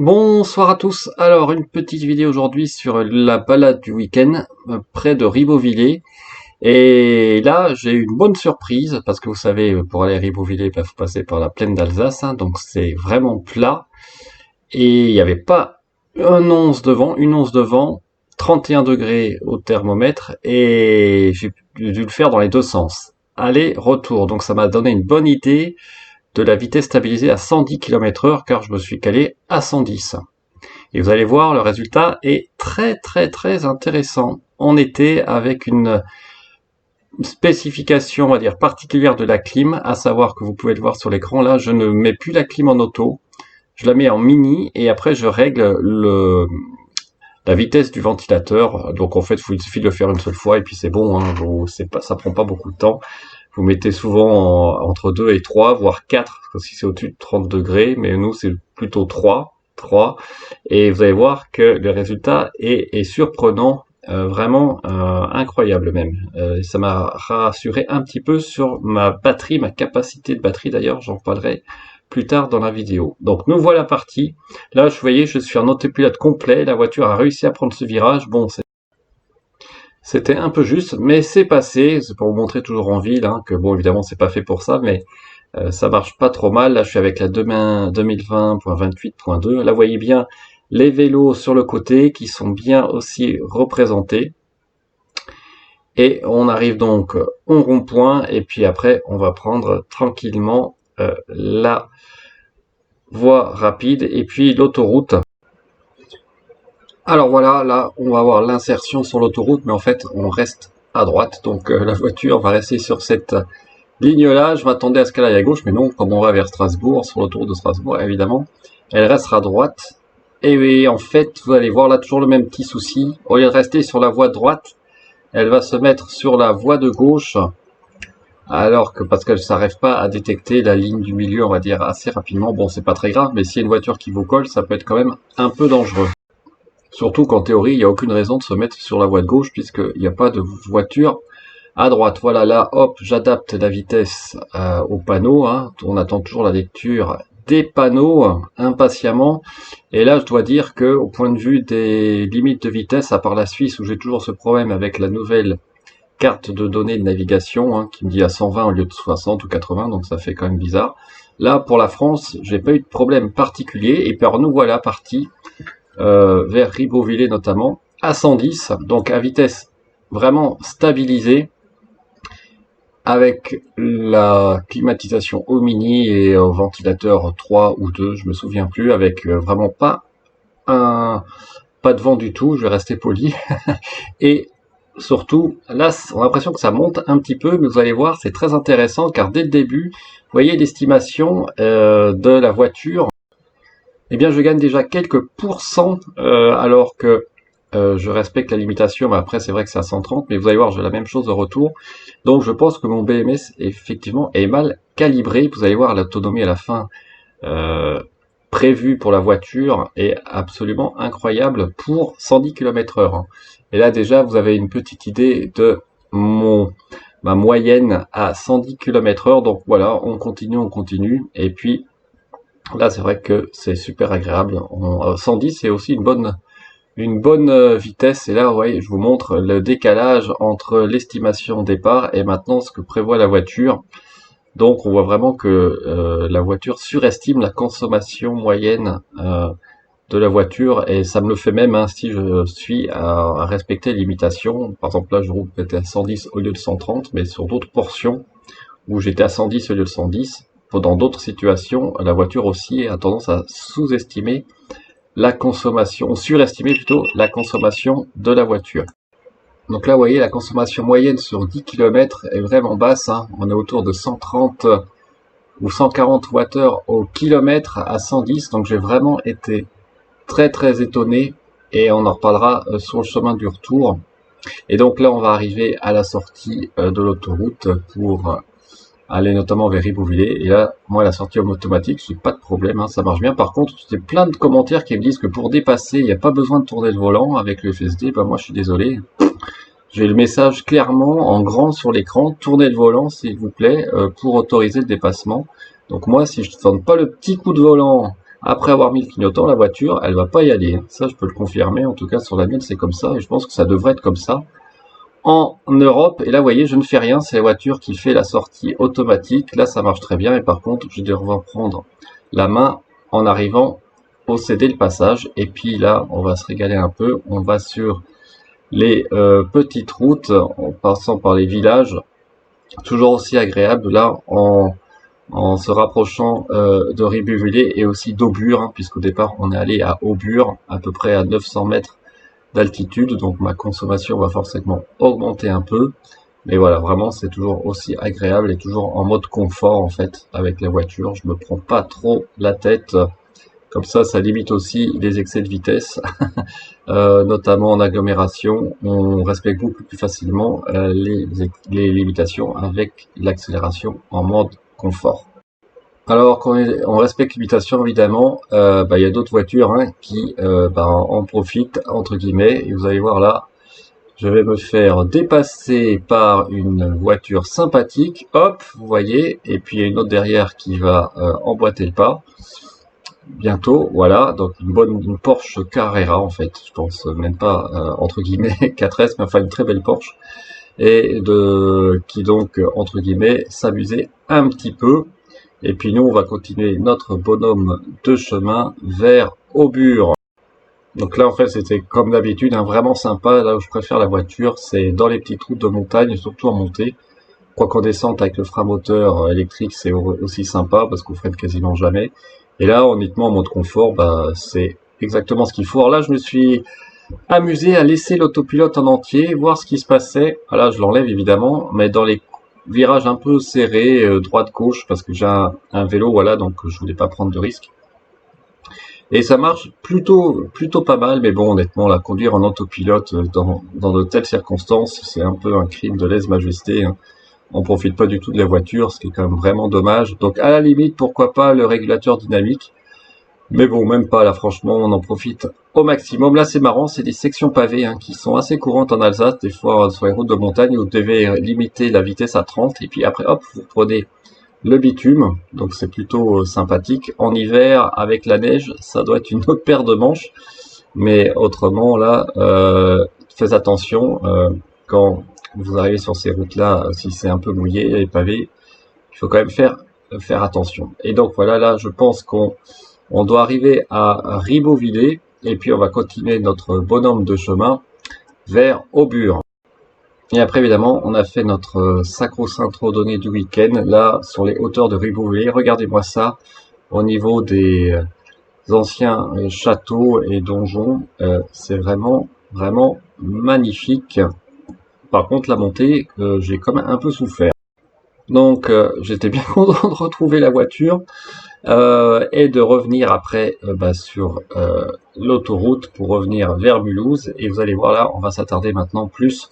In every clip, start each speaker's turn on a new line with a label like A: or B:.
A: Bonsoir à tous. Alors, une petite vidéo aujourd'hui sur la balade du week-end près de Ribeauvillé. Et là, j'ai eu une bonne surprise parce que vous savez, pour aller à Ribeauvillé, il faut passer par la plaine d'Alsace, hein, donc c'est vraiment plat. Et il n'y avait pas une once de vent, 31 degrés au thermomètre, et j'ai dû le faire dans les deux sens. Aller, retour. Donc ça m'a donné une bonne idée de la vitesse stabilisée à 110 km/h car je me suis calé à 110. Et vous allez voir, le résultat est très intéressant. On était avec une spécification, on va dire, particulière de la clim, à savoir que vous pouvez le voir sur l'écran, là, je ne mets plus la clim en auto, je la mets en mini, et après je règle la vitesse du ventilateur. Donc en fait, il suffit de le faire une seule fois, et puis c'est bon, hein, ça prend pas beaucoup de temps. Vous mettez souvent entre 2 et 3, voire 4, parce que si c'est au-dessus de 30 degrés, mais nous c'est plutôt 3, et vous allez voir que le résultat est surprenant, vraiment incroyable même. Ça m'a rassuré un petit peu sur ma batterie, ma capacité de batterie d'ailleurs, j'en parlerai plus tard dans la vidéo. Donc nous voilà partis. Là, vous voyez, je suis en autopilote complet, la voiture a réussi à prendre ce virage. Bon, c'était un peu juste, mais c'est passé. C'est pour vous montrer toujours en ville, hein, que bon, évidemment, c'est pas fait pour ça, mais ça marche pas trop mal. Là, je suis avec la 2020.28.2. Là, vous voyez bien les vélos sur le côté qui sont bien aussi représentés. Et on arrive donc au rond-point, et puis après, on va prendre tranquillement la voie rapide et puis l'autoroute. Alors voilà, là, on va avoir l'insertion sur l'autoroute, mais en fait, on reste à droite. Donc la voiture va rester sur cette ligne-là. Je m'attendais à ce qu'elle aille à gauche, mais non, comme on va vers Strasbourg, sur l'autoroute de Strasbourg, évidemment, elle restera à droite. Et oui, en fait, vous allez voir là toujours le même petit souci. Au lieu de rester sur la voie de droite, elle va se mettre sur la voie de gauche, alors que parce qu'elle ne s'arrive pas à détecter la ligne du milieu, on va dire, assez rapidement. Bon, c'est pas très grave, mais s'il y a une voiture qui vous colle, ça peut être quand même un peu dangereux. Surtout qu'en théorie, il n'y a aucune raison de se mettre sur la voie de gauche, puisqu'il n'y a pas de voiture à droite. Voilà, là, hop, j'adapte la vitesse au panneau, hein. On attend toujours la lecture des panneaux impatiemment. Et là, je dois dire que, au point de vue des limites de vitesse, à part la Suisse où j'ai toujours ce problème avec la nouvelle carte de données de navigation, hein, qui me dit à 120 au lieu de 60 ou 80, donc ça fait quand même bizarre. Là, pour la France, j'ai pas eu de problème particulier. Et par nous voilà partis vers Ribeauvillé notamment, à 110, donc à vitesse vraiment stabilisée, avec la climatisation au mini et au ventilateur 3 ou 2, je me souviens plus, avec vraiment pas de vent du tout, je vais rester poli. Et surtout, là, on a l'impression que ça monte un petit peu, mais vous allez voir, c'est très intéressant, car dès le début, vous voyez l'estimation de la voiture, eh bien je gagne déjà quelques pourcents, alors que je respecte la limitation, mais après c'est vrai que c'est à 130, mais vous allez voir, j'ai la même chose au retour. Donc je pense que mon BMS effectivement est mal calibré. Vous allez voir, l'autonomie à la fin prévue pour la voiture est absolument incroyable pour 110 km/h. Hein. Et là déjà, vous avez une petite idée de ma moyenne à 110 km/h. Donc voilà, on continue. Et puis là, c'est vrai que c'est super agréable. 110, c'est aussi une bonne vitesse. Et là, vous voyez, je vous montre le décalage entre l'estimation départ et maintenant ce que prévoit la voiture. Donc, on voit vraiment que la voiture surestime la consommation moyenne de la voiture. Et ça me le fait même hein, si je suis à respecter les limitations. Par exemple, là, je roule peut-être à 110 au lieu de 130, mais sur d'autres portions où j'étais à 110 au lieu de 110, dans d'autres situations, la voiture aussi a tendance à sous-estimer la consommation, surestimer plutôt la consommation de la voiture. Donc là, vous voyez, la consommation moyenne sur 10 km est vraiment basse. Hein. On est autour de 130 ou 140 Wh au kilomètre à 110. Donc j'ai vraiment été très étonné et on en reparlera sur le chemin du retour. Et donc là, on va arriver à la sortie de l'autoroute pour aller notamment vers Ribeauvillé. Et là, moi, la sortie en automatique, j'ai pas de problème, hein, ça marche bien. Par contre, j'ai plein de commentaires qui me disent que pour dépasser, il n'y a pas besoin de tourner le volant avec le FSD. Ben moi, je suis désolé. J'ai le message clairement en grand sur l'écran. Tournez le volant, s'il vous plaît, pour autoriser le dépassement. Donc moi, si je ne donne pas le petit coup de volant Après avoir mis le clignotant, la voiture, elle va pas y aller. Ça, je peux le confirmer. En tout cas, sur la mienne, c'est comme ça. Et je pense que ça devrait être comme ça en Europe. Et là, vous voyez, je ne fais rien. C'est la voiture qui fait la sortie automatique. Là, ça marche très bien. Et par contre, je vais devoir prendre la main en arrivant au céder le passage. Et puis là, on va se régaler un peu. On va sur les petites routes en passant par les villages. Toujours aussi agréable là en se rapprochant de Ribuvelier et aussi d'Aubure, hein, puisqu'au départ on est allé à Aubure, à peu près à 900 mètres d'altitude, donc ma consommation va forcément augmenter un peu. Mais voilà, vraiment c'est toujours aussi agréable et toujours en mode confort en fait avec la voiture. Je me prends pas trop la tête. Comme ça limite aussi les excès de vitesse, notamment en agglomération. On respecte beaucoup plus facilement les limitations avec l'accélération en mode confort. Alors quand on respecte l'imitation évidemment, il y a d'autres voitures hein, qui en profitent entre guillemets. Et vous allez voir là, je vais me faire dépasser par une voiture sympathique. Hop, vous voyez. Et puis il y a une autre derrière qui va emboîter le pas. Bientôt, voilà. Donc une Porsche Carrera en fait. Je pense même pas entre guillemets 4S, mais enfin une très belle Porsche. Et qui donc entre guillemets s'amusait un petit peu. Et puis nous, on va continuer notre bonhomme de chemin vers Aubure. Donc là, en fait, c'était comme d'habitude, hein, vraiment sympa. Là où je préfère la voiture, c'est dans les petites routes de montagne, surtout en montée. Quoi qu'en descente, avec le frein moteur électrique, c'est aussi sympa parce qu'on freine quasiment jamais. Et là, honnêtement, en mode confort, c'est exactement ce qu'il faut. Alors là, je me suis amusé à laisser l'autopilote en entier, voir ce qui se passait. Là, je l'enlève évidemment, mais dans les virage un peu serré, droite-gauche, parce que j'ai un vélo, voilà, donc je voulais pas prendre de risque. Et ça marche plutôt pas mal, mais bon, honnêtement, la conduire en autopilote dans de telles circonstances, c'est un peu un crime de lèse-majesté. Hein. On profite pas du tout de la voiture, ce qui est quand même vraiment dommage. Donc à la limite, pourquoi pas le régulateur dynamique. Mais bon, même pas, là, franchement, on en profite au maximum. Là, c'est marrant, c'est des sections pavées hein, qui sont assez courantes en Alsace, des fois sur les routes de montagne, où vous devez limiter la vitesse à 30, et puis après, hop, vous prenez le bitume, donc c'est plutôt sympathique. En hiver, avec la neige, ça doit être une autre paire de manches, mais autrement, là, faites attention, quand vous arrivez sur ces routes-là, si c'est un peu mouillé et pavé, il faut quand même faire attention. Et donc voilà, là, je pense qu'on doit arriver à Ribeauvillé et puis on va continuer notre bonhomme de chemin vers Aubure. Et après, évidemment, on a fait notre sacro-sainte randonnée du week-end, là, sur les hauteurs de Ribeauvillé. Regardez-moi ça, au niveau des anciens châteaux et donjons. C'est vraiment magnifique. Par contre, la montée, j'ai quand même un peu souffert. Donc, j'étais bien content de retrouver la voiture. Et de revenir après sur l'autoroute pour revenir vers Mulhouse. Et vous allez voir là, on va s'attarder maintenant plus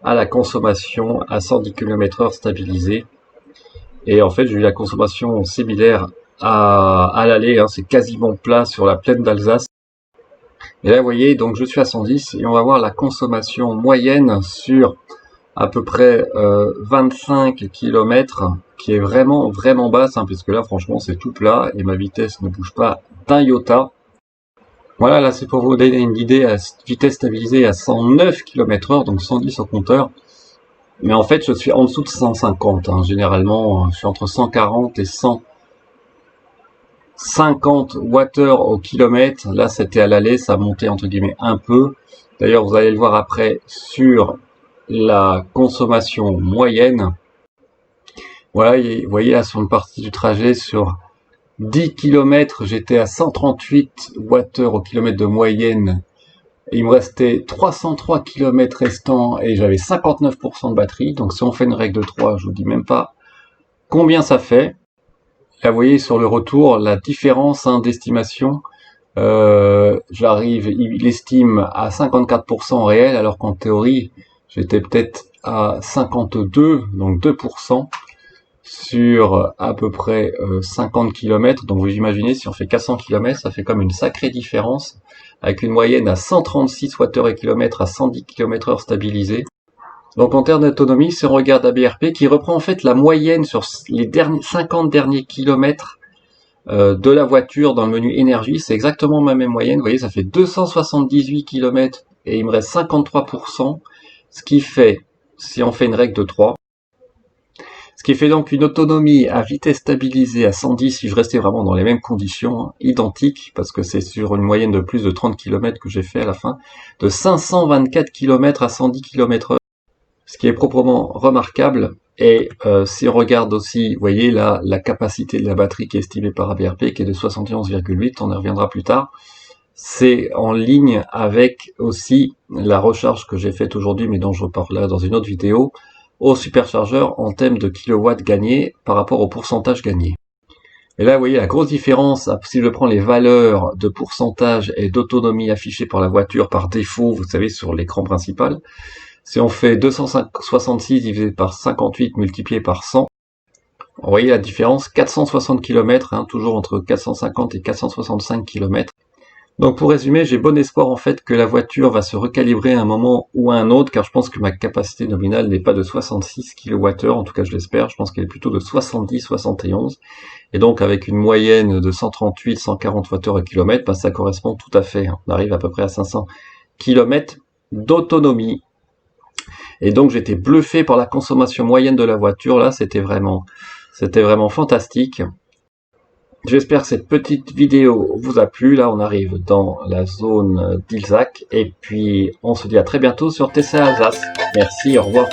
A: à la consommation à 110 km/h stabilisée. Et en fait, j'ai eu la consommation similaire à l'aller, hein, c'est quasiment plat sur la plaine d'Alsace. Et là, vous voyez, donc je suis à 110 et on va voir la consommation moyenne sur à peu près 25 km, qui est vraiment basse, hein, puisque là franchement c'est tout plat et ma vitesse ne bouge pas d'un iota. Voilà, là c'est pour vous donner une idée, à vitesse stabilisée à 109 km/h, donc 110 au compteur. Mais en fait je suis en dessous de 150, hein. Généralement je suis entre 140 et 150 Wh au kilomètre. Là c'était à l'aller, ça montait entre guillemets un peu. D'ailleurs vous allez le voir après sur la consommation moyenne. Voilà, vous voyez là sur une partie du trajet, sur 10 km, j'étais à 138 Wh au kilomètre de moyenne. Il me restait 303 km restants et j'avais 59% de batterie. Donc si on fait une règle de 3, je vous dis même pas combien ça fait. Là, vous voyez sur le retour, la différence d'estimation. Il estime à 54% réel, alors qu'en théorie, j'étais peut-être à 52, donc 2%. Sur à peu près 50 km. Donc vous imaginez, si on fait 400 km, ça fait comme une sacrée différence, avec une moyenne à 136 Wh km à 110 km/h stabilisée. Donc en termes d'autonomie, si on regarde ABRP, qui reprend en fait la moyenne sur les 50 derniers kilomètres de la voiture dans le menu énergie, c'est exactement ma même moyenne. Vous voyez, ça fait 278 km et il me reste 53%, ce qui fait, si on fait une règle de 3, ce qui fait donc une autonomie à vitesse stabilisée à 110 si je restais vraiment dans les mêmes conditions, hein, identiques, parce que c'est sur une moyenne de plus de 30 km que j'ai fait à la fin, de 524 km à 110 km/h, ce qui est proprement remarquable. Et si on regarde aussi, vous voyez là, la capacité de la batterie qui est estimée par ABRP, qui est de 71,8, on y reviendra plus tard, c'est en ligne avec aussi la recharge que j'ai faite aujourd'hui, mais dont je reparlerai dans une autre vidéo, au superchargeur en termes de kilowatts gagnés par rapport au pourcentage gagné. Et là, vous voyez la grosse différence, si je prends les valeurs de pourcentage et d'autonomie affichées par la voiture par défaut, vous savez, sur l'écran principal, si on fait 266 divisé par 58 multiplié par 100, vous voyez la différence, 460 km, hein, toujours entre 450 et 465 km. Donc pour résumer, j'ai bon espoir en fait que la voiture va se recalibrer à un moment ou à un autre, car je pense que ma capacité nominale n'est pas de 66 kWh, en tout cas je l'espère, je pense qu'elle est plutôt de 70-71, et donc avec une moyenne de 138-140 Wh/km, ben, ça correspond tout à fait, hein. On arrive à peu près à 500 km d'autonomie. Et donc j'étais bluffé par la consommation moyenne de la voiture, là c'était vraiment fantastique. J'espère que cette petite vidéo vous a plu. Là, on arrive dans la zone d'Ilzac. Et puis, on se dit à très bientôt sur TCA Alsace. Merci, au revoir.